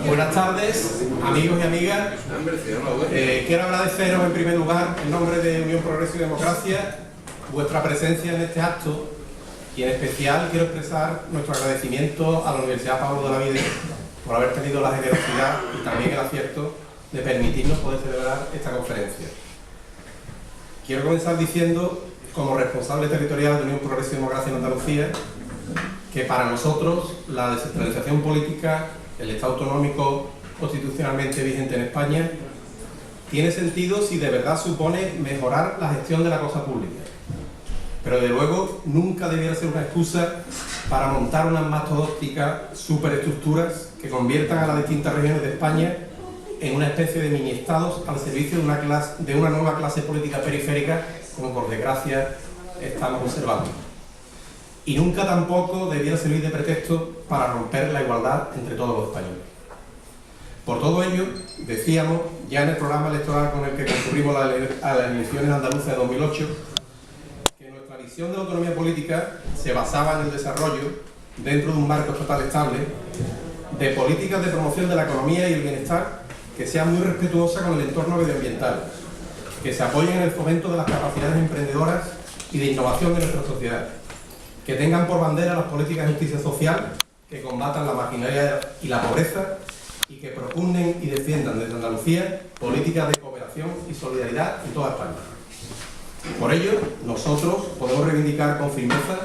Buenas tardes, amigos y amigas. Quiero agradeceros en primer lugar, en nombre de Unión Progreso y Democracia, vuestra presencia en este acto, y en especial quiero expresar nuestro agradecimiento a la Universidad Pablo de Olavide por haber tenido la generosidad y también el acierto de permitirnos poder celebrar esta conferencia. Quiero comenzar diciendo, como responsable territorial de Unión Progreso y Democracia en Andalucía, que para nosotros la descentralización política, el Estado autonómico constitucionalmente vigente en España, tiene sentido si de verdad supone mejorar la gestión de la cosa pública. Pero de luego nunca debiera ser una excusa para montar unas mastodónticas superestructuras que conviertan a las distintas regiones de España en una especie de mini estados al servicio de una nueva clase política periférica, como por desgracia estamos observando. Y nunca tampoco debiera servir de pretexto para romper la igualdad entre todos los españoles. Por todo ello, decíamos ya en el programa electoral con el que concurrimos a las elecciones andaluzas de 2008, que nuestra visión de la autonomía política se basaba en el desarrollo, dentro de un marco estatal estable, de políticas de promoción de la economía y el bienestar que sean muy respetuosas con el entorno medioambiental, que se apoyen en el fomento de las capacidades emprendedoras y de innovación de nuestra sociedad, que tengan por bandera las políticas de justicia social, que combatan la marginalidad y la pobreza, y que propugnen y defiendan desde Andalucía políticas de cooperación y solidaridad en toda España. Por ello, nosotros podemos reivindicar con firmeza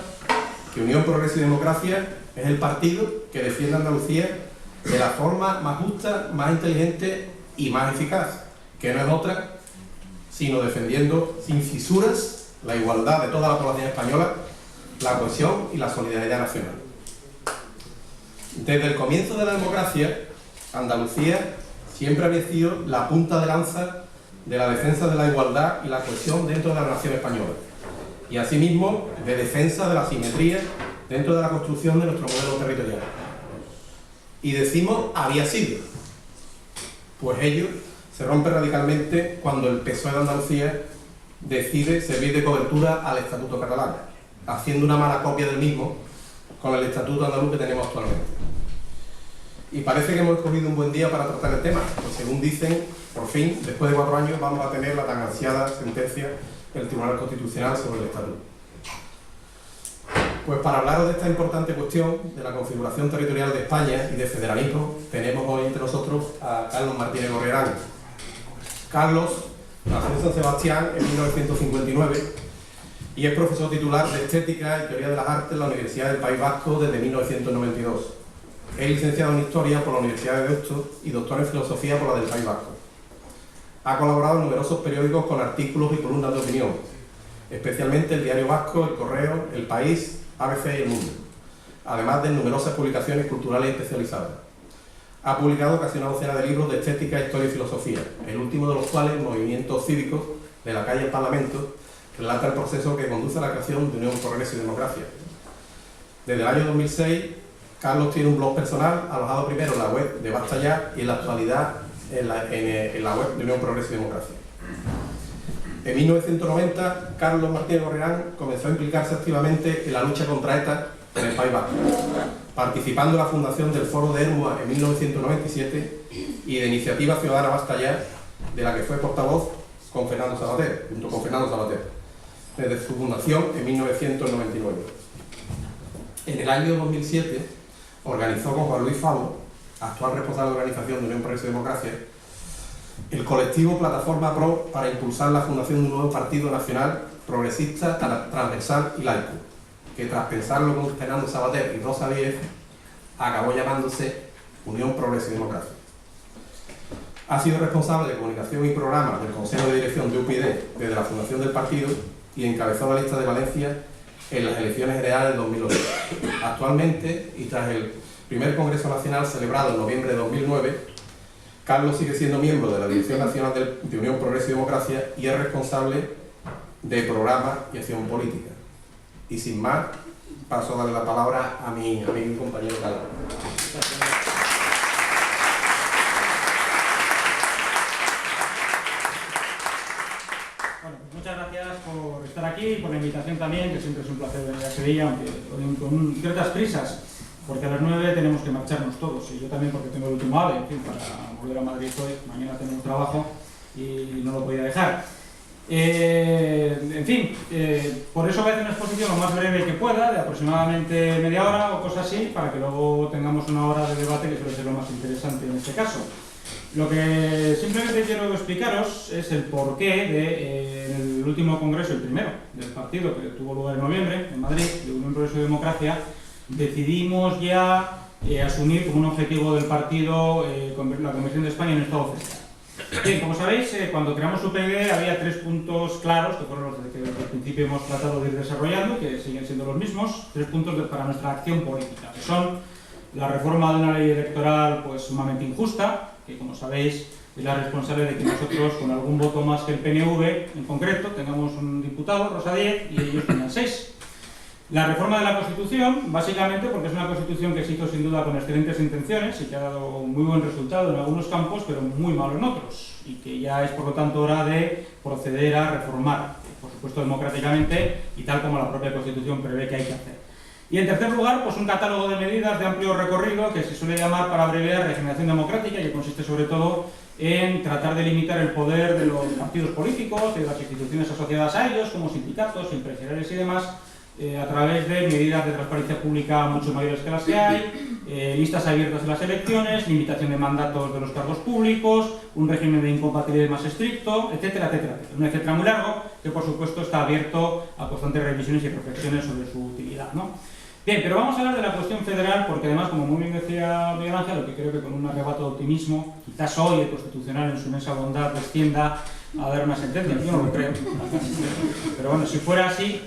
que Unión Progreso y Democracia es el partido que defiende a Andalucía de la forma más justa, más inteligente y más eficaz, que no es otra sino defendiendo sin fisuras la igualdad de toda la población española, la cohesión y la solidaridad nacional. Desde el comienzo de la democracia, Andalucía siempre había sido la punta de lanza de la defensa de la igualdad y la cohesión dentro de la nación española, y asimismo de defensa de la simetría dentro de la construcción de nuestro modelo territorial. Y decimos había sido, pues ello se rompe radicalmente cuando el PSOE de Andalucía decide servir de cobertura al Estatuto catalán, haciendo una mala copia del mismo con el Estatuto andaluz que tenemos actualmente. Y parece que hemos escogido un buen día para tratar el tema, pues según dicen, por fin, después de 4 años, vamos a tener la tan ansiada sentencia del Tribunal Constitucional sobre el Estatuto. Pues para hablaros de esta importante cuestión de la configuración territorial de España y de federalismo, tenemos hoy entre nosotros a Carlos Martínez Gorriarán. Carlos nació en San Sebastián en 1959 y es profesor titular de Estética y Teoría de las Artes en la Universidad del País Vasco desde 1992. Es licenciado en Historia por la Universidad de Deusto y doctor en Filosofía por la del País Vasco. Ha colaborado en numerosos periódicos con artículos y columnas de opinión, especialmente el Diario Vasco, El Correo, El País, ABC y El Mundo, además de numerosas publicaciones culturales especializadas. Ha publicado casi una docena de libros de estética, historia y filosofía, el último de los cuales, Movimientos Cívicos, de la calle al Parlamento, relata el proceso que conduce a la creación de Unión Progreso y Democracia. Desde el año 2006, Carlos tiene un blog personal, alojado primero en la web de Basta Ya y en la actualidad en la web de Unión Progreso y Democracia. En 1990, Carlos Martínez Gorriarán comenzó a implicarse activamente en la lucha contra ETA en el País Vasco, participando en la fundación del Foro de Ermua en 1997 y de Iniciativa Ciudadana Basta Ya, de la que fue portavoz junto con Fernando Sabater, desde su fundación en 1999. En el año 2007, organizó con Juan Luis Favo, actual responsable de organización de Unión Progreso y Democracia, el colectivo Plataforma Pro para impulsar la fundación de un nuevo partido nacional progresista, transversal y laico, que tras pensarlo con Fernando Sabater y Rosa Díez, acabó llamándose Unión Progreso y Democracia. Ha sido responsable de comunicación y programas del Consejo de Dirección de UPyD desde la fundación del partido y encabezó la lista de Valencia en las elecciones generales del 2008. Actualmente, y tras el primer Congreso Nacional celebrado en noviembre de 2009, Carlos sigue siendo miembro de la Dirección Nacional de Unión Progreso y Democracia y es responsable de programa y acción política. Y sin más, paso a darle la palabra a mi amigo y compañero Carlos. ti, por la invitación también, que siempre es un placer venir a Sevilla, aunque con ciertas prisas, porque a las 9 tenemos que marcharnos todos, y yo también porque tengo el último AVE, en fin, para volver a Madrid hoy, mañana tengo un trabajo y no lo podía dejar. En fin, por eso voy a hacer una exposición lo más breve que pueda, de aproximadamente media hora o cosas así, para que luego tengamos una hora de debate, que suele ser lo más interesante en este caso. Lo que simplemente quiero explicaros es el porqué de el último congreso, el primero del partido, que tuvo lugar en noviembre en Madrid, de Unión Progreso y Democracia, decidimos ya asumir como un objetivo del partido la conversión de España en un Estado federal. Bien, como sabéis, cuando creamos UPyD había 3 puntos claros, que fueron los que desde el principio hemos tratado de ir desarrollando, que siguen siendo los mismos, 3 puntos para nuestra acción política, que son la reforma de una ley electoral pues sumamente injusta, que como sabéis es la responsable de que nosotros, con algún voto más que el PNV en concreto, tengamos un diputado, Rosa Díez, y ellos tengan 6. La reforma de la Constitución, básicamente porque es una Constitución que se hizo sin duda con excelentes intenciones y que ha dado muy buen resultado en algunos campos, pero muy malo en otros, y que ya es por lo tanto hora de proceder a reformar, por supuesto democráticamente y tal como la propia Constitución prevé que hay que hacer. Y en tercer lugar, pues un catálogo de medidas de amplio recorrido que se suele llamar, para abreviar, regeneración democrática, y que consiste sobre todo en tratar de limitar el poder de los partidos políticos, de las instituciones asociadas a ellos, como sindicatos, empresariales y demás, a través de medidas de transparencia pública mucho mayores que las que hay, listas abiertas de las elecciones, limitación de mandatos de los cargos públicos, un régimen de incompatibilidad más estricto, etcétera, etcétera, etcétera. Un etcétera muy largo que, por supuesto, está abierto a constantes revisiones y reflexiones sobre su utilidad, ¿no? Bien, pero vamos a hablar de la cuestión federal, porque además, como muy bien decía Miguel Ángel, lo que creo que con un arrebato de optimismo, quizás hoy el Constitucional en su inmensa bondad descienda a dar una sentencia, yo no lo creo, pero bueno, si fuera así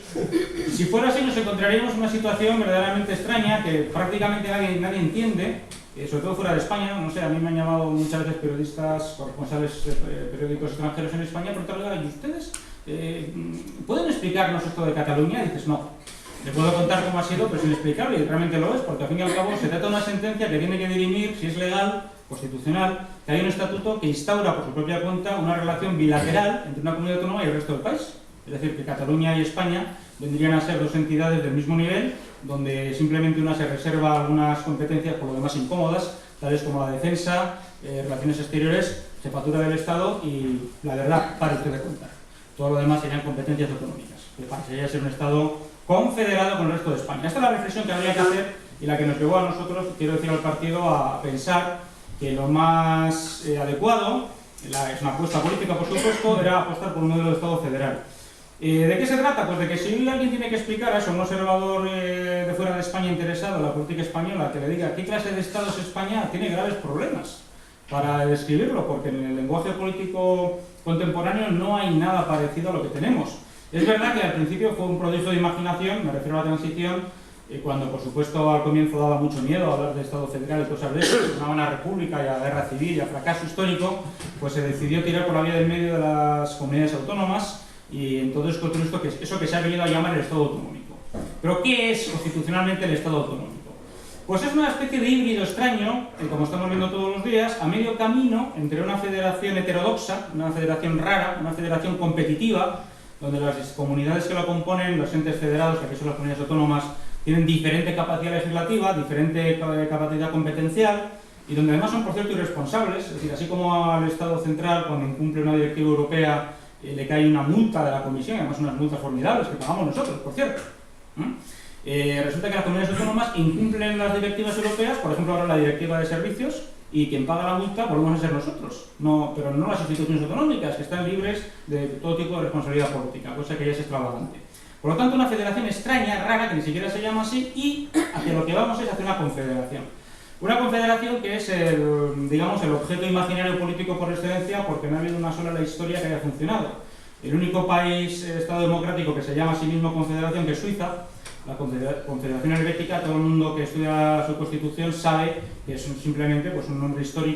nos encontraríamos en una situación verdaderamente extraña que prácticamente nadie entiende, sobre todo fuera de España. No sé, a mí me han llamado muchas veces periodistas, corresponsales periódicos extranjeros en España, por tal, ¿y ustedes pueden explicarnos esto de Cataluña? Y dices, no. Le puedo contar cómo ha sido, pero es inexplicable, y realmente lo es, porque al fin y al cabo se trata de una sentencia que tiene que dirimir si es legal, constitucional, que hay un estatuto que instaura por su propia cuenta una relación bilateral entre una comunidad autónoma y el resto del país. Es decir, que Cataluña y España vendrían a ser 2 entidades del mismo nivel, donde simplemente una se reserva algunas competencias, por lo demás incómodas, tales como la defensa, relaciones exteriores, jefatura del Estado y, la verdad, para usted de contar. Todo lo demás serían competencias autonómicas, que parecería ser un Estado confederado con el resto de España. Esta es la reflexión que habría que hacer y la que nos llevó a nosotros, quiero decir al partido, a pensar que lo más adecuado, es una apuesta política por supuesto, era apostar por un modelo de Estado federal. ¿De qué se trata? Pues de que si alguien tiene que explicar a eso, un observador de fuera de España interesado en la política española, que le diga qué clase de Estado es España, tiene graves problemas para describirlo, porque en el lenguaje político contemporáneo no hay nada parecido a lo que tenemos. Es verdad que al principio fue un prodigio de imaginación, me refiero a la transición, cuando por supuesto al comienzo daba mucho miedo hablar de Estado federal y cosas de eso, a una república y a guerra civil y a fracaso histórico, pues se decidió tirar por la vía del medio de las comunidades autónomas y entonces construyó eso que se ha venido a llamar el Estado autonómico. ¿Pero qué es constitucionalmente el Estado autonómico? Pues es una especie de híbrido extraño, que como estamos viendo todos los días, a medio camino entre una federación heterodoxa, una federación rara, una federación competitiva, donde las comunidades que la componen, los entes federados, que aquí son las comunidades autónomas, tienen diferente capacidad legislativa, diferente capacidad competencial, y donde además son, por cierto, irresponsables. Es decir, así como al Estado central, cuando incumple una directiva europea, le cae una multa de la Comisión, además unas multas formidables que pagamos nosotros, por cierto. Resulta que las comunidades autónomas incumplen las directivas europeas, por ejemplo ahora la directiva de servicios, y quien paga la multa volvemos a ser nosotros, pero no las instituciones autonómicas, que están libres de todo tipo de responsabilidad política, cosa que ya es extravagante. Por lo tanto, una federación extraña, rara, que ni siquiera se llama así, y hacia lo que vamos es hacia una confederación. Una confederación que es digamos, el objeto imaginario político por excelencia, porque no ha habido una sola en la historia que haya funcionado. El único país, Estado democrático, que se llama a sí mismo confederación, que es Suiza, la Confederación Helvética, todo el mundo que estudia su constitución sabe que es simplemente pues, un nombre histórico.